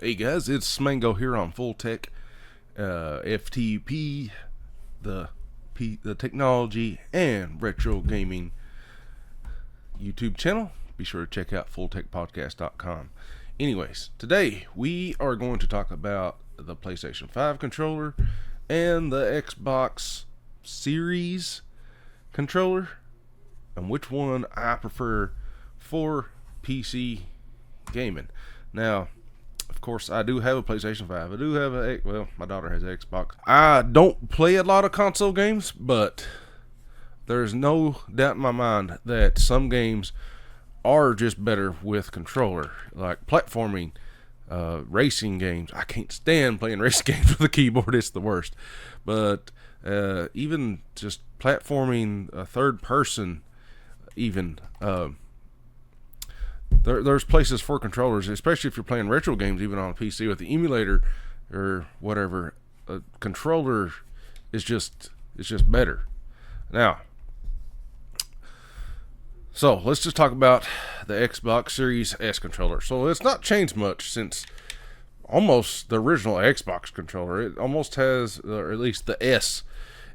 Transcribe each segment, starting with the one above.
Hey guys, it's Smango here on Full Tech FTP, the technology and retro gaming YouTube channel. Be sure to check out fulltechpodcast.com. Anyways, today we are going to talk about the PlayStation 5 controller and the Xbox Series controller and which one I prefer for PC gaming. Now, of course, I do have a PlayStation 5. I do have my daughter has an Xbox. I don't play a lot of console games, but there's no doubt in my mind that some games are just better with controller, like platforming, racing games. I can't stand playing racing games with a keyboard. It's the worst. But even just platforming, third person, even there's places for controllers, especially if you're playing retro games, even on a PC with the emulator or whatever. A controller is just better. Now, so let's just talk about the Xbox Series S controller. So it's not changed much since almost the original Xbox controller. It almost has, or at least the S.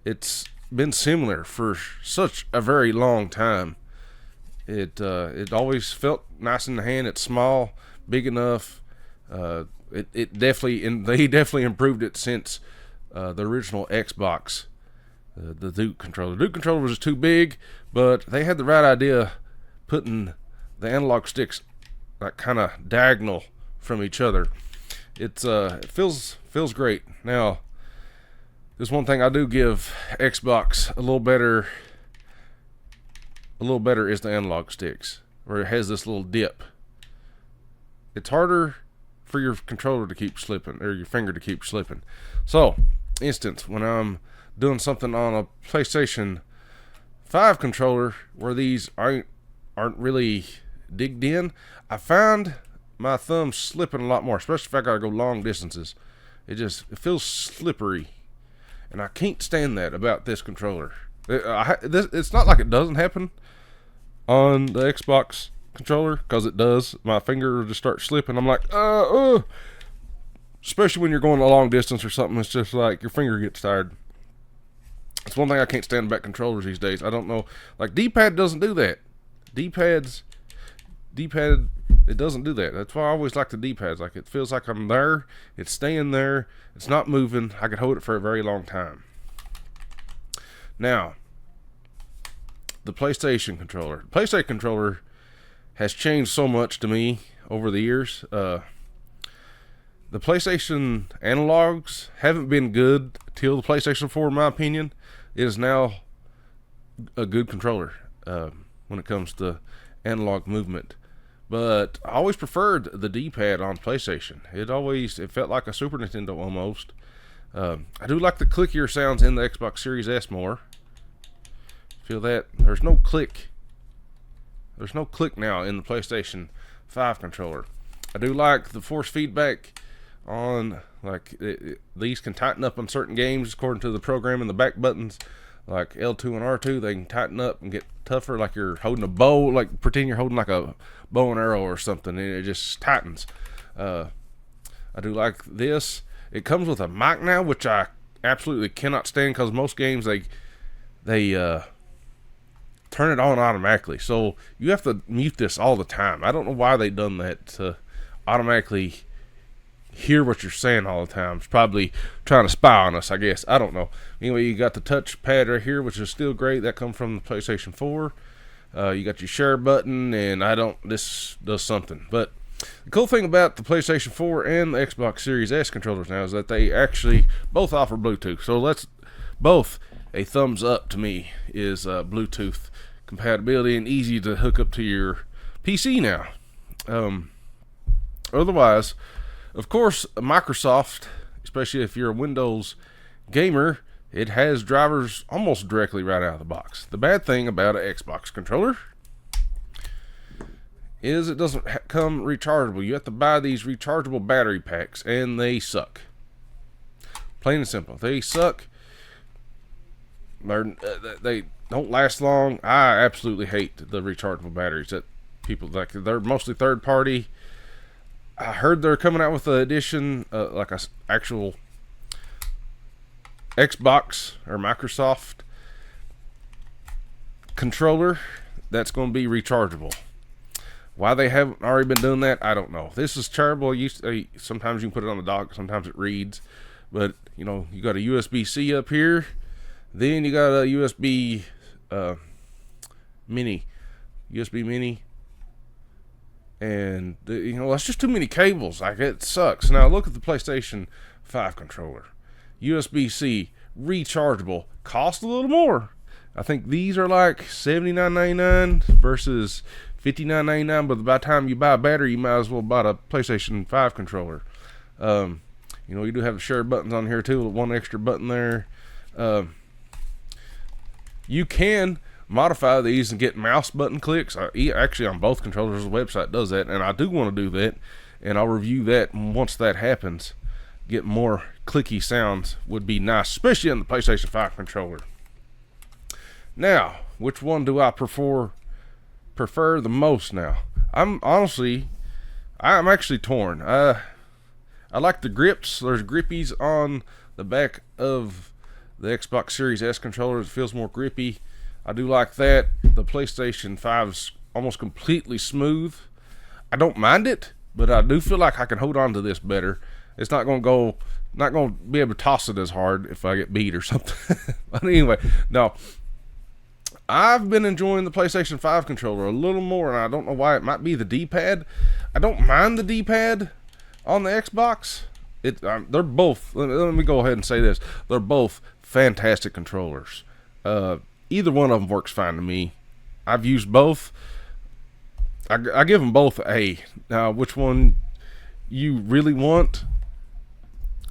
It's been similar for such a very long time. It always felt nice in the hand. It's small, big enough. It definitely, and they definitely improved it since the original Xbox, the Duke controller. The Duke controller was too big, but they had the right idea, putting the analog sticks like kind of diagonal from each other. It feels great. Now, there's one thing I do give Xbox a little better is the analog sticks, where it has this little dip. It's harder for your controller to keep slipping, or your finger to keep slipping. So, instance, when I'm doing something on a PlayStation 5 controller where these aren't really digged in, I find my thumb slipping a lot more, especially if I gotta go long distances. It feels slippery, and I can't stand that about this controller. It's not like it doesn't happen on the Xbox controller, because it does. My finger will just start slipping. I'm like, especially when you're going a long distance or something. It's just like your finger gets tired. It's one thing I can't stand about controllers these days. I don't know, like D-pad doesn't do that. D-pad, it doesn't do that. That's why I always like the D-pads. Like, it feels like I'm there. It's staying there. It's not moving. I can hold it for a very long time. Now, the PlayStation controller. The PlayStation controller has changed so much to me over the years. The PlayStation analogs haven't been good till the PlayStation 4, in my opinion. It is now a good controller when it comes to analog movement. But I always preferred the D-pad on PlayStation. It felt like a Super Nintendo almost. I do like the clickier sounds in the Xbox Series S more. Feel that there's no click now in the PlayStation 5 controller. I do like the force feedback on, like, these can tighten up on certain games according to the program, and the back buttons like L2 and R2, they can tighten up and get tougher, like you're holding a bow, like pretend you're holding like a bow and arrow or something, and it just tightens. I do like this. It comes with a mic now, which I absolutely cannot stand, because most games they turn it on automatically, so you have to mute this all the time. I don't know why they done that, to automatically hear what you're saying all the time. It's probably trying to spy on us, I guess. I don't know. Anyway, you got the touch pad right here, which is still great. That comes from the PlayStation 4. You got your share button, and this does something. But the cool thing about the PlayStation 4 and the Xbox Series S controllers now is that they actually both offer Bluetooth. So both a thumbs up to me is Bluetooth compatibility and easy to hook up to your PC now. Otherwise, of course, Microsoft, especially if you're a Windows gamer, it has drivers almost directly right out of the box. The bad thing about an Xbox controller is it doesn't come rechargeable. You have to buy these rechargeable battery packs, and they suck. Plain and simple. They suck. They don't last long. I absolutely hate the rechargeable batteries that people like. They're mostly third party. I heard they're coming out with the edition, like a actual Xbox or Microsoft controller that's going to be rechargeable. Why they haven't already been doing that, I don't know. This is terrible. Sometimes you can put it on the dock, sometimes it reads. But, you know, you got a USB-C up here. Then you got a USB mini. USB mini. And, you know, that's just too many cables. Like, it sucks. Now, look at the PlayStation 5 controller. USB-C, rechargeable, cost a little more. I think these are like $79.99 versus $59.99, but by the time you buy a battery, you might as well buy a PlayStation 5 controller. You know, you do have the share buttons on here too, one extra button there. You can modify these and get mouse button clicks. Actually, on both controllers, the website does that, and I do want to do that, and I'll review that once that happens. Get more clicky sounds would be nice, especially on the PlayStation 5 controller. Now, which one do I prefer the most now? I'm actually torn. I like the grips. There's grippies on the back of the Xbox Series S controller. It feels more grippy. I do like that. The PlayStation 5's almost completely smooth. I don't mind it, but I do feel like I can hold on to this better. It's not going to be able to toss it as hard if I get beat or something. But anyway, no. I've been enjoying the PlayStation 5 controller a little more, and I don't know why. It might be the D-pad. I don't mind the D-pad on the Xbox. They're both, let me go ahead and say this, they're both fantastic controllers. Either one of them works fine to me. I've used both. I give them both an A. Now, which one you really want,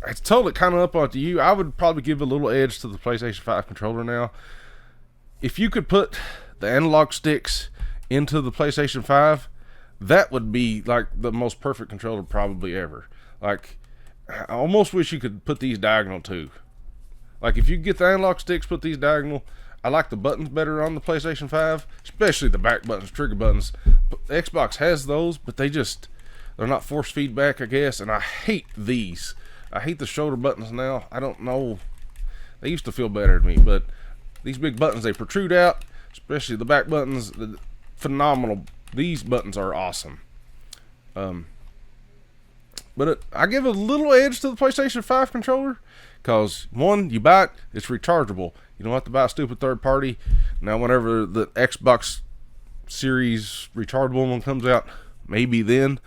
it's totally kind of up to you. I would probably give a little edge to the PlayStation 5 controller now. If you could put the analog sticks into the PlayStation 5, that would be like the most perfect controller probably ever. Like, I almost wish you could put these diagonal too. Like, if you get the analog sticks, put these diagonal. I like the buttons better on the PlayStation 5, especially the back buttons, trigger buttons. Xbox has those, but they're not force feedback, I guess, and I hate these. I hate the shoulder buttons now. I don't know. They used to feel better to me, but these big buttons, they protrude out, especially the back buttons. Phenomenal. These buttons are awesome. But I give a little edge to the PlayStation 5 controller because, one, you buy it, it's rechargeable. You don't have to buy a stupid third party. Now, whenever the Xbox Series rechargeable one comes out, maybe then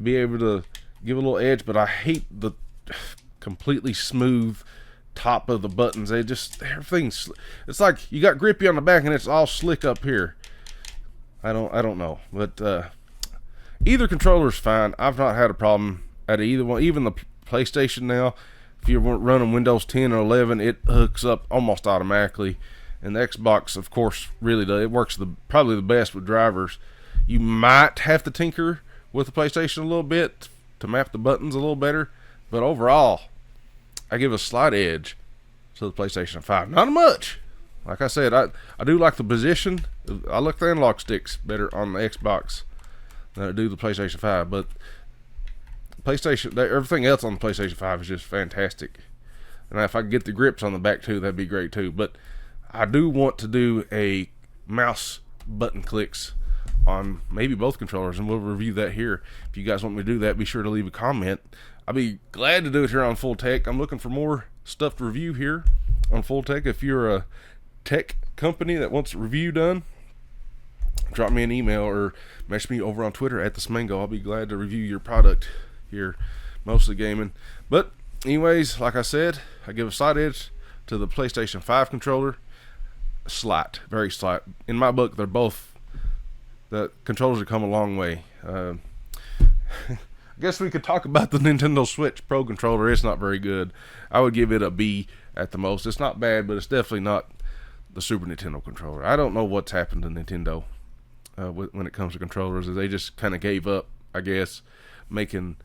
be able to give a little edge, but I hate the completely smooth top of the buttons. Everything's, it's like you got grippy on the back and it's all slick up here. I don't know, but either controller's fine. I've not had a problem at either one. Even the PlayStation now, if you're running Windows 10 or 11, it hooks up almost automatically. And the Xbox, of course, really does. It works probably the best with drivers. You might have to tinker with the PlayStation a little bit to map the buttons a little better, but overall, I give a slight edge to the PlayStation 5. Not much. Like I said, I do like the position. I like the analog sticks better on the Xbox than I do the PlayStation 5. But everything else on the PlayStation 5 is just fantastic. And if I could get the grips on the back too, that'd be great too. But I do want to do a mouse button clicks on maybe both controllers, and we'll review that here. If you guys want me to do that, be sure to leave a comment. I'll be glad to do it here on Full Tech. I'm looking for more stuff to review here on Full Tech. If you're a tech company that wants a review done, drop me an email or message me over on Twitter at the Smango. I'll be glad to review your product here, mostly gaming. But anyways, like I said, I give a slight edge to the PlayStation 5 controller. Slight, very slight. In my book, the controllers have come a long way. I guess we could talk about the Nintendo Switch Pro controller. It's not very good. I would give it a B at the most. It's not bad, but it's definitely not the Super Nintendo controller. I don't know what's happened to Nintendo when it comes to controllers. They just kind of gave up, I guess, making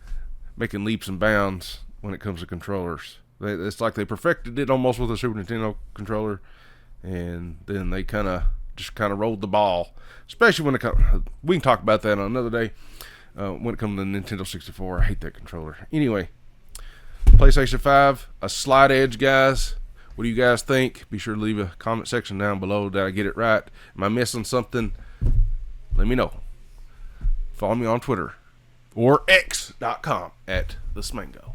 leaps and bounds when it comes to controllers. It's like they perfected it almost with the Super Nintendo controller, and then they kind of rolled the ball. Especially when we can talk about that on another day. when it comes to the Nintendo 64. I hate that controller. Anyway, PlayStation 5, a slight edge, guys. What do you guys think? Be sure to leave a comment section down below. Did I get it right? Am I missing something? Let me know. Follow me on Twitter or x.com @the Smango.